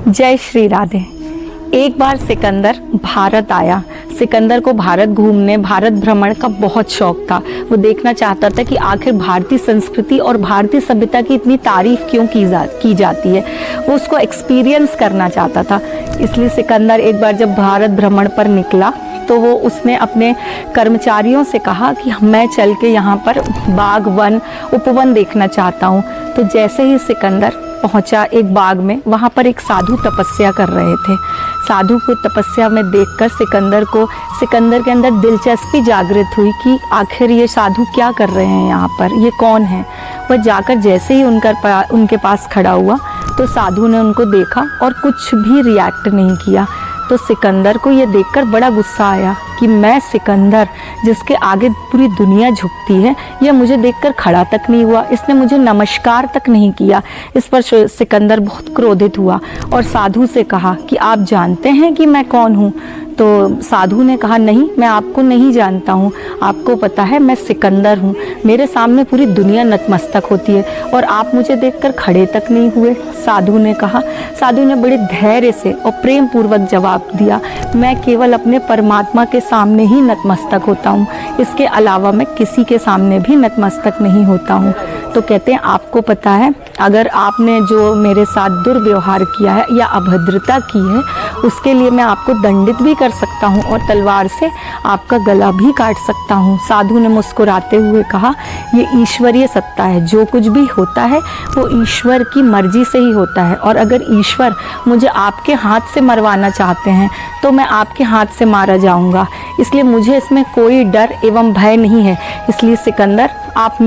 जय श्री राधे। एक बार सिकंदर भारत आया। सिकंदर को भारत घूमने, भारत भ्रमण का बहुत शौक था। वो देखना चाहता था कि आखिर भारतीय संस्कृति और भारतीय सभ्यता की इतनी तारीफ क्यों की जाती है। वो उसको एक्सपीरियंस करना चाहता था। इसलिए सिकंदर एक बार जब भारत भ्रमण पर निकला तो उसने अपने कर्मचारियों से कहा कि मैं चल के यहाँ पर बाग, वन, उपवन देखना चाहता हूँ। तो जैसे ही सिकंदर पहुँचा एक बाग में, वहाँ पर एक साधु तपस्या कर रहे थे। साधु को तपस्या में देखकर सिकंदर के अंदर दिलचस्पी जागृत हुई कि आखिर ये साधु क्या कर रहे हैं यहाँ पर, ये कौन है। वह जाकर जैसे ही उनके पास खड़ा हुआ तो साधु ने उनको देखा और कुछ भी रिएक्ट नहीं किया। तो सिकंदर को ये देखकर बड़ा गुस्सा आया कि मैं सिकंदर, जिसके आगे पूरी दुनिया झुकती है, यह मुझे देखकर खड़ा तक नहीं हुआ, इसने मुझे नमस्कार तक नहीं किया। इस पर सिकंदर बहुत क्रोधित हुआ और साधु से कहा कि आप जानते हैं कि मैं कौन हूँ। तो साधु ने कहा नहीं, मैं आपको नहीं जानता हूँ। आपको पता है मैं सिकंदर हूँ, मेरे सामने पूरी दुनिया नतमस्तक होती है और आप मुझे देखकर खड़े तक नहीं हुए। साधु ने बड़े धैर्य से और प्रेम पूर्वक जवाब दिया, मैं केवल अपने परमात्मा के सामने ही नतमस्तक होता हूँ, इसके अलावा मैं किसी के सामने भी नतमस्तक नहीं होता हूँ। तो कहते हैं आपको पता है, अगर आपने जो मेरे साथ दुर्व्यवहार किया है या अभद्रता की है, उसके लिए मैं आपको दंडित भी कर सकता हूँ और तलवार से आपका गला भी काट सकता हूँ। साधु ने मुस्कुराते हुए कहा, ये ईश्वरीय सत्ता है, जो कुछ भी होता है वो ईश्वर की मर्जी से ही होता है और अगर ईश्वर मुझे आपके हाथ से मरवाना चाहते हैं तो मैं आपके हाथ से मारा जाऊंगा। इसलिए मुझे इसमें कोई डर एवं भय नहीं है। इसलिए सिकंदर, आप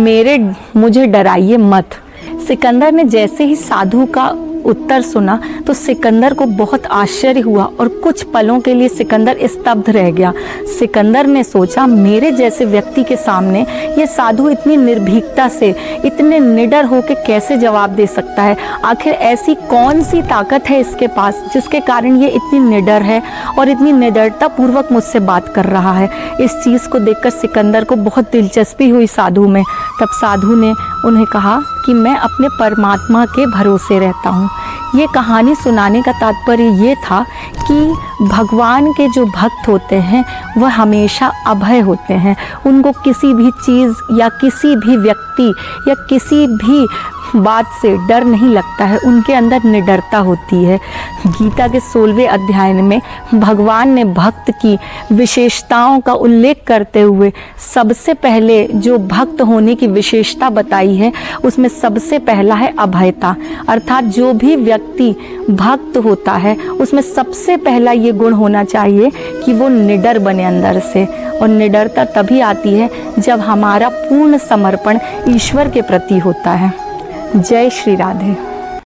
मुझे डराइए मत। सिकंदर ने जैसे ही साधु का उत्तर सुना तो सिकंदर को बहुत आश्चर्य हुआ और कुछ पलों के लिए सिकंदर स्तब्ध रह गया। सिकंदर ने सोचा, मेरे जैसे व्यक्ति के सामने ये साधु इतनी निर्भीकता से, इतने निडर होकर कैसे जवाब दे सकता है। आखिर ऐसी कौन सी ताकत है इसके पास जिसके कारण ये इतनी निडर है और इतनी निडरता पूर्वक मुझसे बात कर रहा है। इस चीज़ को देखकर सिकंदर को बहुत दिलचस्पी हुई साधु में। तब साधु ने उन्हें कहा कि मैं अपने परमात्मा के भरोसे रहता हूँ। ये कहानी सुनाने का तात्पर्य ये था कि भगवान के जो भक्त होते हैं वह हमेशा अभय होते हैं। उनको किसी भी चीज़ या किसी भी व्यक्ति या किसी भी बात से डर नहीं लगता है, उनके अंदर निडरता होती है। गीता के 16वें अध्याय में भगवान ने भक्त की विशेषताओं का उल्लेख करते हुए सबसे पहले जो भक्त होने की विशेषता बताई है उसमें सबसे पहला है अभयता। अर्थात जो भी व्यक्ति भक्त होता है उसमें सबसे पहला ये गुण होना चाहिए कि वो निडर बने अंदर से। और निडरता तभी आती है जब हमारा पूर्ण समर्पण ईश्वर के प्रति होता है। जय श्री राधे।